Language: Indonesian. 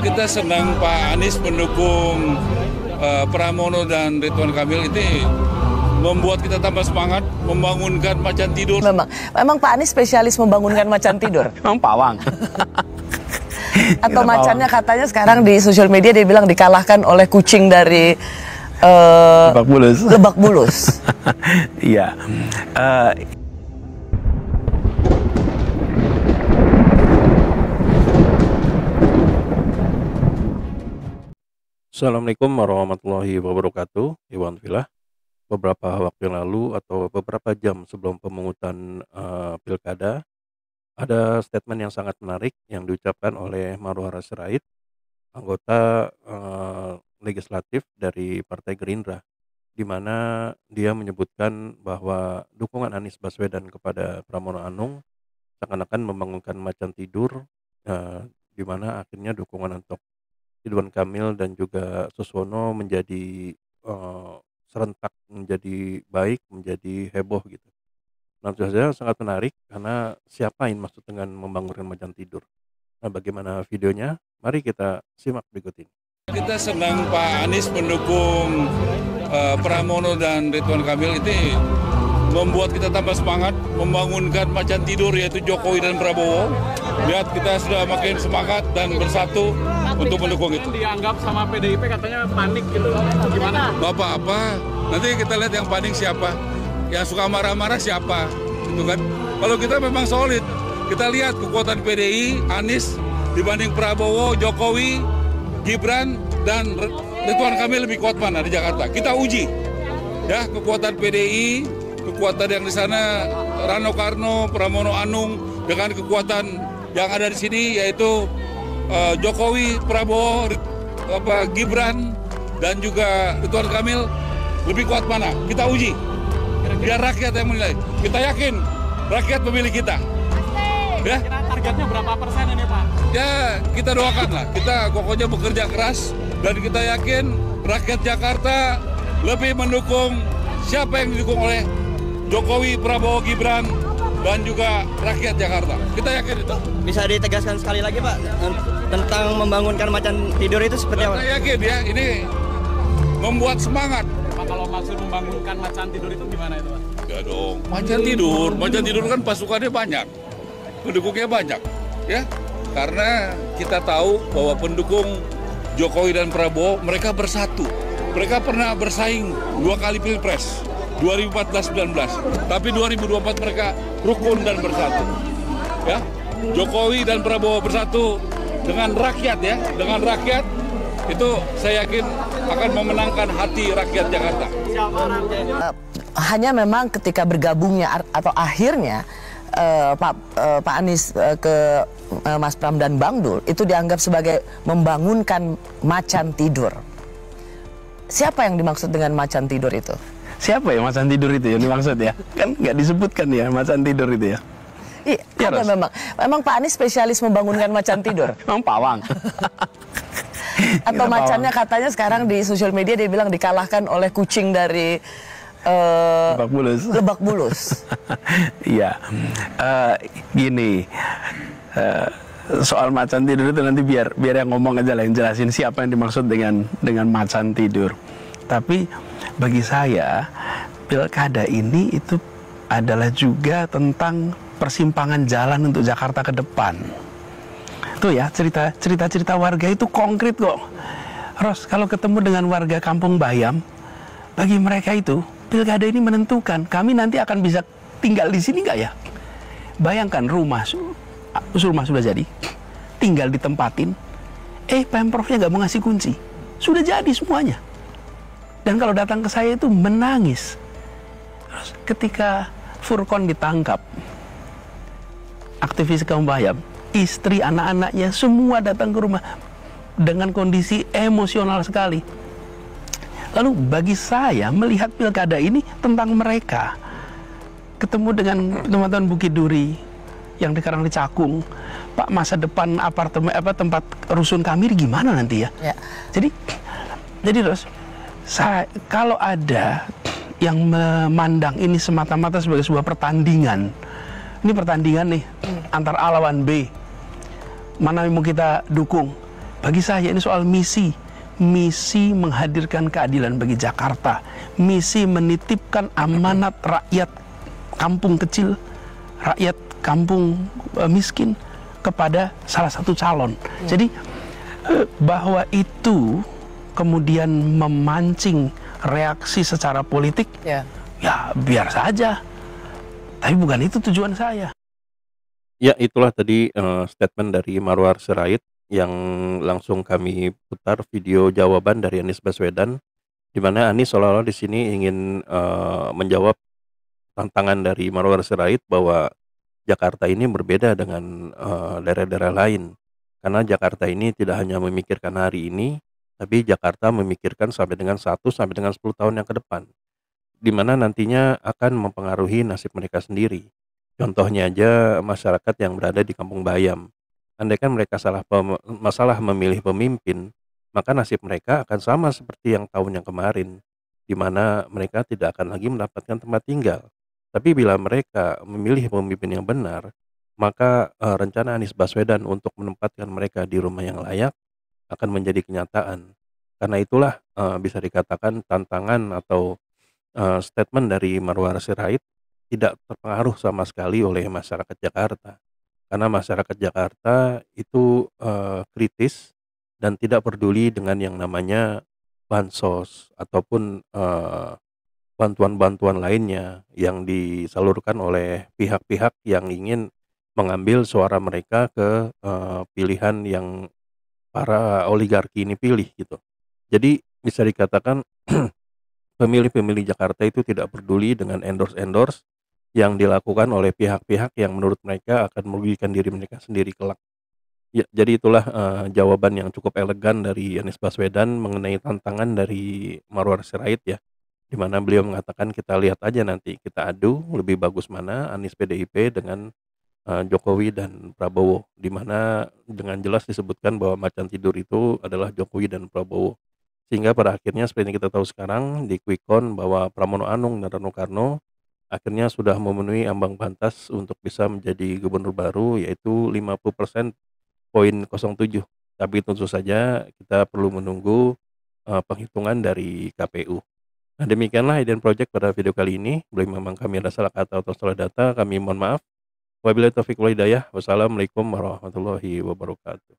Kita senang Pak Anies mendukung Pramono dan Ridwan Kamil. Ini membuat kita tambah semangat, membangunkan macan tidur. Memang Pak Anies spesialis membangunkan macan tidur. Memang pawang. Atau macannya katanya sekarang di sosial media dia bilang dikalahkan oleh kucing dari Lebak Bulus. Lebak Bulus. Iya. Assalamualaikum warahmatullahi wabarakatuh. Iwan Filah. Beberapa waktu yang lalu atau beberapa jam sebelum pemungutan pilkada, ada statement yang sangat menarik yang diucapkan oleh Marwara Sirait, anggota legislatif dari Partai Gerindra, di mana dia menyebutkan bahwa dukungan Anies Baswedan kepada Pramono Anung seakan-akan membangunkan macan tidur, di mana akhirnya dukungan untuk Ridwan Kamil dan juga Suswono menjadi serentak, menjadi baik, menjadi heboh gitu. Nah, itu saja sangat menarik karena siapa yang maksud dengan membangunkan macan tidur. Nah, bagaimana videonya? Mari kita simak berikut ini. Kita senang Pak Anies mendukung Pramono dan Ridwan Kamil. Ini membuat kita tambah semangat, membangunkan macan tidur yaitu Jokowi dan Prabowo. Lihat kita sudah makin semangat dan bersatu untuk mendukung itu. Dianggap sama PDIP katanya panik gitu, gimana? Gak apa-apa, nanti kita lihat yang panik siapa, yang suka marah-marah siapa, gitu kan? Kalau kita memang solid, kita lihat kekuatan PDI, Anies dibanding Prabowo, Jokowi, Gibran dan Ridwan Kamil lebih kuat mana di Jakarta? Kita uji, ya kekuatan PDI, kekuatan yang di sana Rano Karno, Pramono Anung dengan kekuatan yang ada di sini yaitu Jokowi, Prabowo, Gibran dan juga Ridwan Kamil lebih kuat mana? Kita uji. Biar rakyat yang menilai. Kita yakin rakyat memilih kita. Ya. Kira targetnya berapa persen ini Pak? Ya kita doakan lah. Kita pokoknya bekerja keras dan kita yakin rakyat Jakarta lebih mendukung siapa yang didukung oleh Jokowi, Prabowo, Gibran, dan juga rakyat Jakarta. Kita yakin itu. Bisa ditegaskan sekali lagi Pak tentang membangunkan macan tidur itu seperti apa? Kita yakin ya, ini membuat semangat. Pak, kalau maksud membangunkan macan tidur itu gimana itu Pak? Ya dong, macan tidur kan pasukannya banyak, pendukungnya banyak, ya. Karena kita tahu bahwa pendukung Jokowi dan Prabowo mereka bersatu. Mereka pernah bersaing 2 kali pilpres. 2014-19, tapi 2024 mereka rukun dan bersatu. Ya, Jokowi dan Prabowo bersatu dengan rakyat ya, dengan rakyat itu saya yakin akan memenangkan hati rakyat Jakarta. Hanya memang ketika bergabungnya atau akhirnya Pak Anies ke Mas Pram dan Bang Dul itu dianggap sebagai membangunkan macan tidur. Siapa yang dimaksud dengan macan tidur itu? Siapa ya macan tidur itu yang dimaksud ya? Kan nggak disebutkan ya macan tidur itu ya? Iya, ada memang Pak Anies spesialis membangunkan macan tidur. Memang pawang. Atau macannya katanya sekarang di sosial media dia bilang dikalahkan oleh kucing dari Lebak Bulus. Lebak Bulus. Iya, gini. Soal macan tidur itu nanti biar yang ngomong aja lah, yang jelasin siapa yang dimaksud dengan macan tidur. Tapi bagi saya pilkada ini itu adalah juga tentang persimpangan jalan untuk Jakarta ke depan. Tuh ya, cerita warga itu konkret kok. Ros, kalau ketemu dengan warga Kampung Bayam, bagi mereka itu pilkada ini menentukan kami nanti akan bisa tinggal di sini nggak ya. Bayangkan rumah sudah jadi, tinggal ditempatin, Pemprovnya nggak mau ngasih kunci, sudah jadi semuanya. Dan kalau datang ke saya itu menangis. Terus ketika Furkon ditangkap, aktivis kaum Bayam, istri, anak-anaknya semua datang ke rumah dengan kondisi emosional sekali. Lalu bagi saya melihat pilkada ini tentang mereka. Ketemu dengan teman-teman Bukit Duri yang sekarang di Cakung, Pak, masa depan apartemen tempat rusun kami gimana nanti ya? Jadi terus kalau ada yang memandang ini semata-mata sebagai sebuah pertandingan, ini pertandingan nih antar A lawan B, mana yang mau kita dukung? Bagi saya ini soal misi menghadirkan keadilan bagi Jakarta, misi menitipkan amanat rakyat kampung kecil, rakyat kampung miskin kepada salah satu calon. Jadi bahwa itu kemudian memancing reaksi secara politik, ya biar saja. Tapi bukan itu tujuan saya. Ya, itulah tadi statement dari Marwar Sirait yang langsung kami putar video jawaban dari Anies Baswedan, di mana Anies seolah-olah di sini ingin menjawab tantangan dari Marwar Sirait bahwa Jakarta ini berbeda dengan daerah-daerah lain. Karena Jakarta ini tidak hanya memikirkan hari ini, tapi Jakarta memikirkan sampai dengan 1 sampai dengan 10 tahun yang ke depan, di mana nantinya akan mempengaruhi nasib mereka sendiri. Contohnya aja masyarakat yang berada di Kampung Bayam. Andaikan mereka masalah memilih pemimpin, maka nasib mereka akan sama seperti yang tahun yang kemarin, di mana mereka tidak akan lagi mendapatkan tempat tinggal. Tapi bila mereka memilih pemimpin yang benar, maka rencana Anies Baswedan untuk menempatkan mereka di rumah yang layak akan menjadi kenyataan. Karena itulah bisa dikatakan tantangan atau statement dari Marwar Sirait tidak terpengaruh sama sekali oleh masyarakat Jakarta. Karena masyarakat Jakarta itu kritis dan tidak peduli dengan yang namanya bansos ataupun bantuan-bantuan lainnya yang disalurkan oleh pihak-pihak yang ingin mengambil suara mereka ke pilihan yang para oligarki ini pilih gitu. Jadi bisa dikatakan pemilih-pemilih Jakarta itu tidak peduli dengan endorse yang dilakukan oleh pihak-pihak yang menurut mereka akan merugikan diri mereka sendiri kelak. Ya, jadi itulah jawaban yang cukup elegan dari Anies Baswedan mengenai tantangan dari Marwar Sirait ya, di mana beliau mengatakan kita lihat aja nanti, kita adu lebih bagus mana Anies PDIP dengan Jokowi dan Prabowo, di mana dengan jelas disebutkan bahwa macan tidur itu adalah Jokowi dan Prabowo. Sehingga pada akhirnya seperti yang kita tahu sekarang di Quick Count bahwa Pramono Anung dan Rano Karno akhirnya sudah memenuhi ambang batas untuk bisa menjadi gubernur baru, yaitu 50%.07. Tapi tentu saja kita perlu menunggu penghitungan dari KPU. Nah, demikianlah Hidden Project pada video kali ini. Bila memang kami ada salah kata atau salah data, kami mohon maaf. Wabillahi taufiq wal hidayah. Wassalamualaikum warahmatullahi wabarakatuh.